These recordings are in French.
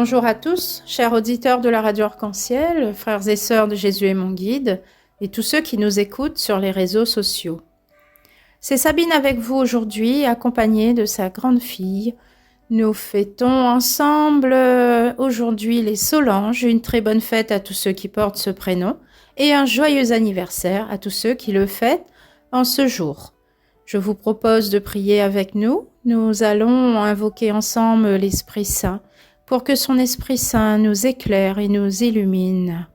Bonjour à tous, chers auditeurs de la Radio Arc-en-Ciel, frères et sœurs de Jésus est mon guide, et tous ceux qui nous écoutent sur les réseaux sociaux. C'est Sabine avec vous aujourd'hui, accompagnée de sa grande fille. Nous fêtons ensemble aujourd'hui les Solanges, une très bonne fête à tous ceux qui portent ce prénom, et un joyeux anniversaire à tous ceux qui le fêtent en ce jour. Je vous propose de prier avec nous. Nous allons invoquer ensemble l'Esprit Saint pour que son Esprit Saint nous éclaire et nous illumine.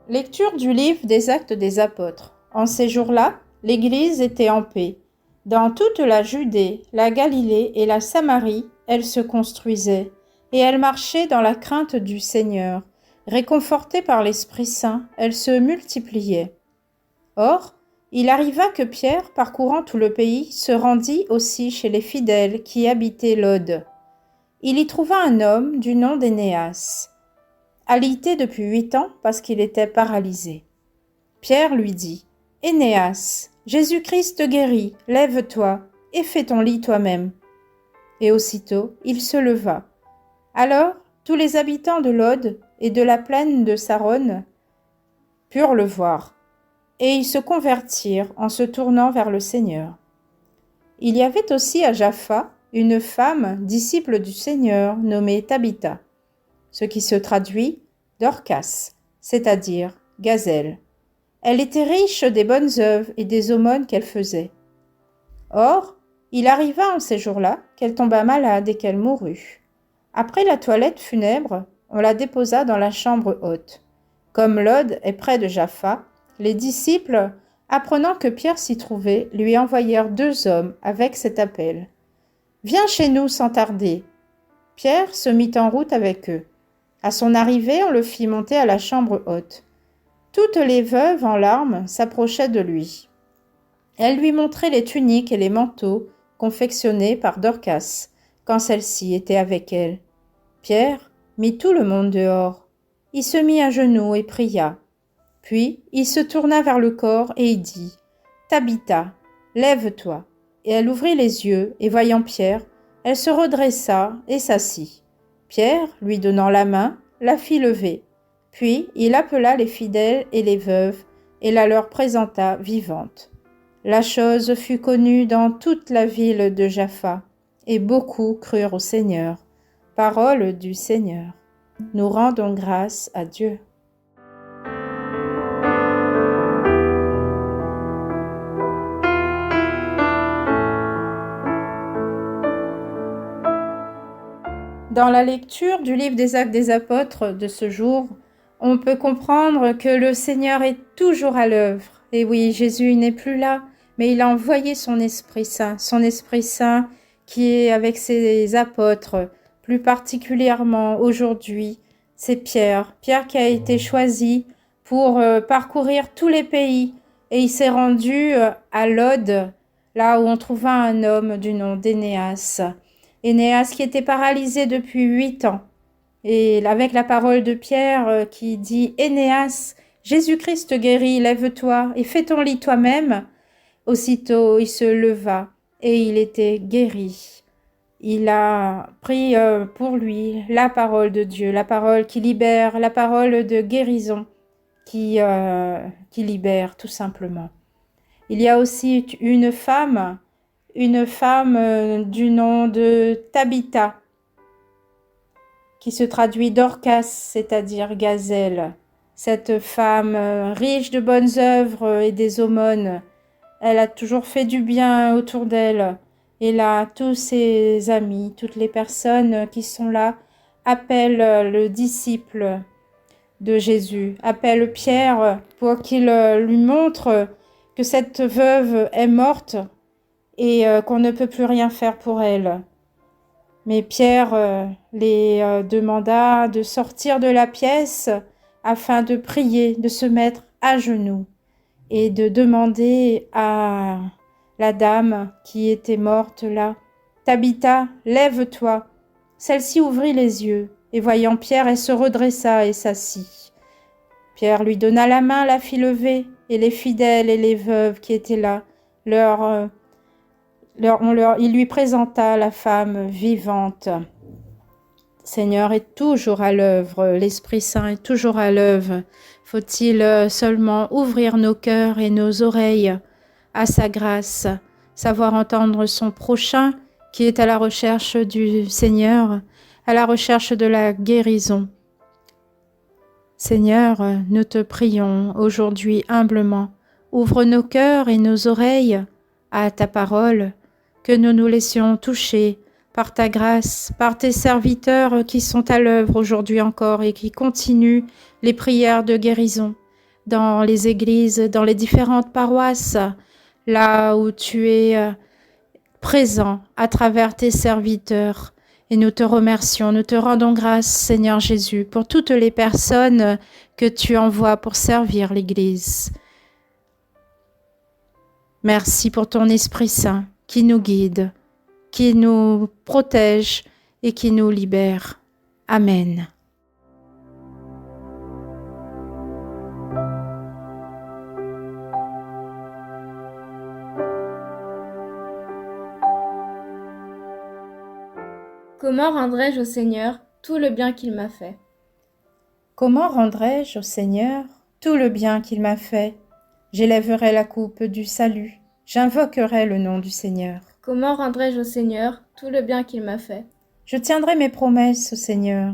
Lecture du livre des Actes des Apôtres. En ces jours-là, l'Église était en paix. Dans toute la Judée, la Galilée et la Samarie, elle se construisait, et elle marchait dans la crainte du Seigneur. Réconfortée par l'Esprit Saint, elle se multipliait. Or, il arriva que Pierre, parcourant tout le pays, se rendit aussi chez les fidèles qui habitaient Lod. Il y trouva un homme du nom d'Énéas, alité depuis 8 ans parce qu'il était paralysé. Pierre lui dit : « Énéas, Jésus-Christ te guérit, lève-toi et fais ton lit toi-même. » Et aussitôt il se leva. Alors tous les habitants de Lod et de la plaine de Saron purent le voir, et ils se convertirent en se tournant vers le Seigneur. Il y avait aussi à Jaffa une femme, disciple du Seigneur, nommée Tabitha, ce qui se traduit Dorcas, c'est-à-dire gazelle. Elle était riche des bonnes œuvres et des aumônes qu'elle faisait. Or, il arriva en ces jours-là qu'elle tomba malade et qu'elle mourut. Après la toilette funèbre, on la déposa dans la chambre haute. Comme Lod est près de Jaffa, les disciples, apprenant que Pierre s'y trouvait, lui envoyèrent 2 hommes avec cet appel : « Viens chez nous sans tarder. » Pierre se mit en route avec eux. À son arrivée, on le fit monter à la chambre haute. Toutes les veuves en larmes s'approchaient de lui. Elles lui montraient les tuniques et les manteaux confectionnés par Dorcas, quand celle-ci était avec elle. Pierre mit tout le monde dehors. Il se mit à genoux et pria. Puis il se tourna vers le corps et y dit : « Tabitha, lève-toi. » Et elle ouvrit les yeux, et voyant Pierre, elle se redressa et s'assit. Pierre, lui donnant la main, la fit lever. Puis il appela les fidèles et les veuves, et la leur présenta vivante. La chose fut connue dans toute la ville de Jaffa, et beaucoup crurent au Seigneur. Parole du Seigneur. Nous rendons grâce à Dieu. Dans la lecture du livre des Actes des Apôtres de ce jour, on peut comprendre que le Seigneur est toujours à l'œuvre. Et oui, Jésus n'est plus là, mais il a envoyé son Esprit Saint qui est avec ses apôtres. Plus particulièrement aujourd'hui, c'est Pierre qui a été choisi pour parcourir tous les pays. Et il s'est rendu à Lod, là où on trouva un homme du nom d'Énéas. Énéas qui était paralysé depuis 8 ans. Et avec la parole de Pierre qui dit « Énéas, Jésus-Christ te guérit, lève-toi et fais ton lit toi-même », aussitôt il se leva et il était guéri. Il a pris pour lui la parole de Dieu, la parole qui libère, la parole de guérison qui libère tout simplement. Il y a aussi une femme du nom de Tabitha, qui se traduit Dorcas, c'est-à-dire gazelle. Cette femme riche de bonnes œuvres et des aumônes, elle a toujours fait du bien autour d'elle. Et là, tous ses amis, toutes les personnes qui sont là, appellent le disciple de Jésus, appellent Pierre pour qu'il lui montre que cette veuve est morte et qu'on ne peut plus rien faire pour elle. Mais Pierre les demanda de sortir de la pièce afin de prier, de se mettre à genoux et de demander à la dame qui était morte là : « Tabitha, lève-toi » Celle-ci ouvrit les yeux et voyant Pierre, elle se redressa et s'assit. Pierre lui donna la main, la fit lever, et les fidèles et les veuves qui étaient là, il lui présenta la femme vivante. Seigneur est toujours à l'œuvre, l'Esprit Saint est toujours à l'œuvre. Faut-il seulement ouvrir nos cœurs et nos oreilles à sa grâce, savoir entendre son prochain qui est à la recherche du Seigneur, à la recherche de la guérison. Seigneur, nous te prions aujourd'hui humblement, ouvre nos cœurs et nos oreilles à ta parole, que nous nous laissions toucher par ta grâce, par tes serviteurs qui sont à l'œuvre aujourd'hui encore et qui continuent les prières de guérison. dans les églises, dans les différentes paroisses, là où tu es présent à travers tes serviteurs. Et nous te remercions, nous te rendons grâce, Seigneur Jésus, pour toutes les personnes que tu envoies pour servir l'Église. Merci pour ton Esprit Saint qui nous guide, qui nous protège et qui nous libère. Amen. Comment rendrai-je au Seigneur tout le bien qu'il m'a fait? Comment rendrai-je au Seigneur tout le bien qu'il m'a fait? J'élèverai la coupe du salut, j'invoquerai le nom du Seigneur. Comment rendrai-je au Seigneur tout le bien qu'il m'a fait? Je tiendrai mes promesses au Seigneur,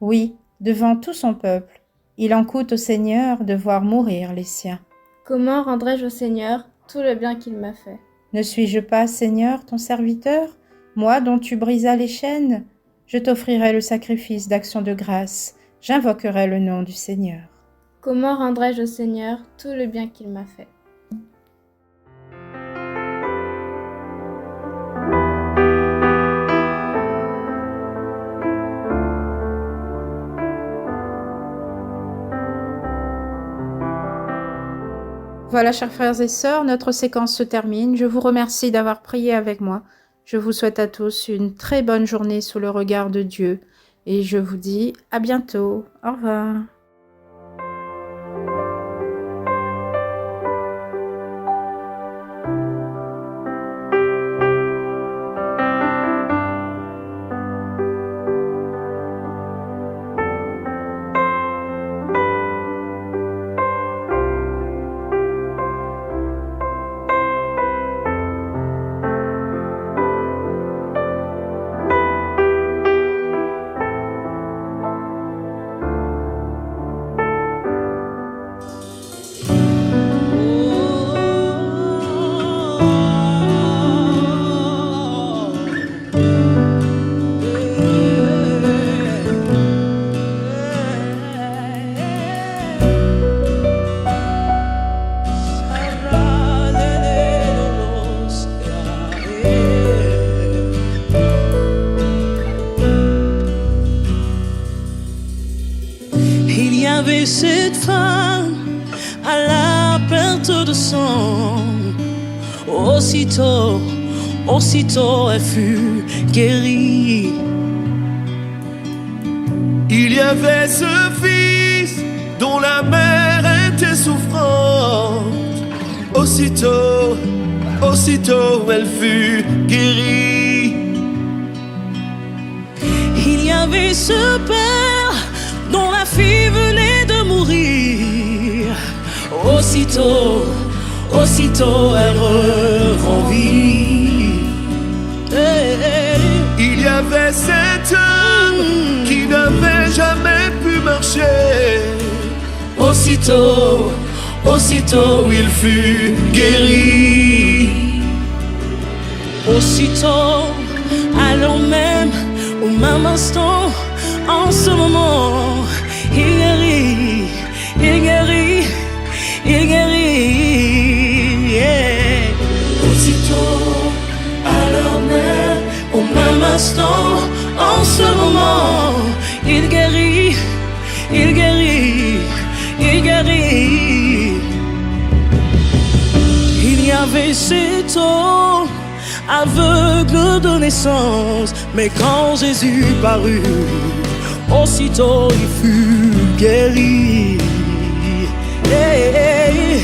oui, devant tout son peuple. Il en coûte au Seigneur de voir mourir les siens. Comment rendrai-je au Seigneur tout le bien qu'il m'a fait? Ne suis-je pas, Seigneur, ton serviteur, moi dont tu brisas les chaînes? Je t'offrirai le sacrifice d'action de grâce, j'invoquerai le nom du Seigneur. Comment rendrai-je au Seigneur tout le bien qu'il m'a fait? Voilà, chers frères et sœurs, notre séquence se termine. Je vous remercie d'avoir prié avec moi. Je vous souhaite à tous une très bonne journée sous le regard de Dieu. Et je vous dis à bientôt. Au revoir. Cette femme à la perte de sang, aussitôt elle fut guérie. Il y avait ce fils dont la mère était souffrante, aussitôt elle fut guérie. Il y avait ce père dont la fille venait de mourir, aussitôt elle revit. Il y avait cet homme qui n'avait jamais pu marcher, aussitôt il fut guéri. Aussitôt, alors même, au même instant, en ce moment, il guérit. Yeah. Aussitôt, alors même, au même instant, en ce moment, il guérit. Il y avait cet homme aveugle de naissance, mais quand Jésus parut, aussitôt il fut guéri.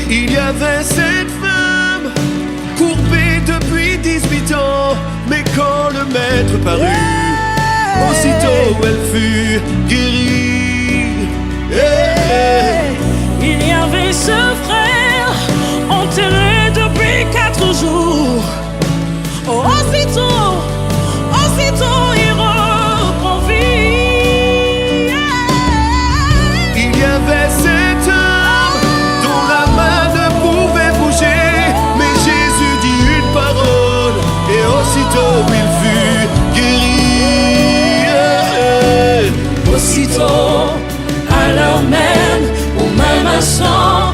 Il y avait cette femme courbée depuis 18 ans, mais quand le maître parut, aussitôt elle fut guérie. Il y avait ce frère enterré depuis 4 jours, aussitôt il reprend vie. Il y avait cet homme dont la main ne pouvait bouger, mais Jésus dit une parole et aussitôt il fut guéri. Aussitôt, alors même, au même instant,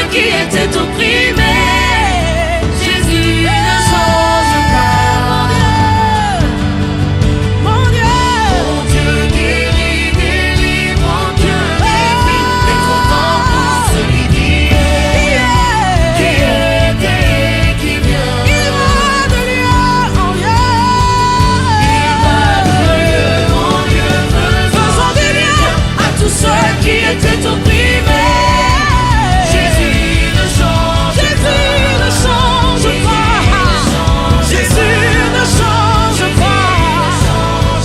ceux qui étaient opprimés. Jésus ne change pas. Mon Dieu, mon Dieu guérit, délivre, mon Dieu défie, est trop grand pour celui qui était et qui vient. Il va de lieu en lieu. Il va de lieu en lieu, faisant du bien à tous ceux qui étaient opprimés. Jésus ne change pas. Jésus ne change pas.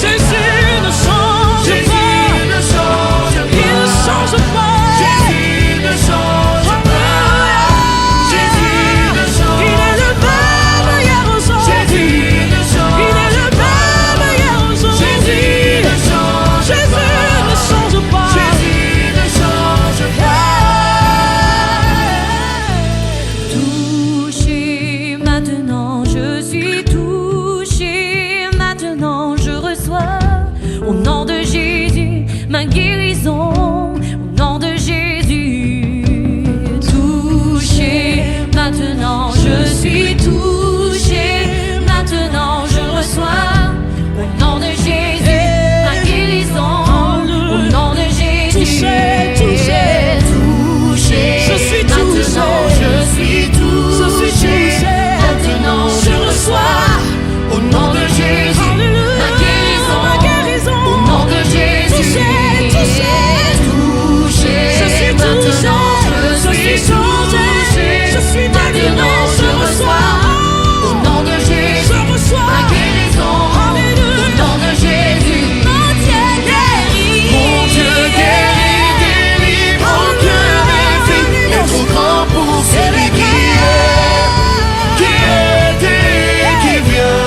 Jésus ne change pas. Il ne change pas. Jésus ne change pas. Jésus ne change pas. Il est le même hier aujourd'hui. Jésus ne change pas. Il est le même hier aujourd'hui. Jésus ne change pas. Jésus ne change pas. Touché maintenant, je suis touché maintenant, je reçois au nom de Jésus ma guérison, au nom de Jésus. Touché maintenant, je suis touché maintenant, je reçois au nom de Jésus ma guérison, au nom de Jésus. Touché, je suis maintenant, je suis touché, maintenant je reçois au nom de Jésus ma guérison, au nom de Jésus. Touché, je suis maintenant, je suis touché, je suis maintenant, je reçois au nom de Jésus ma guérison, au nom de Jésus. Mon Dieu guérit, délivre, mon Dieu défie, est trop grand pour celui qui était et qui vient.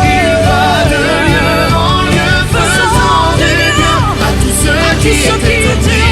Il va de lieu en lieu, faisant du bien à tous ceux qui étaient opprimés.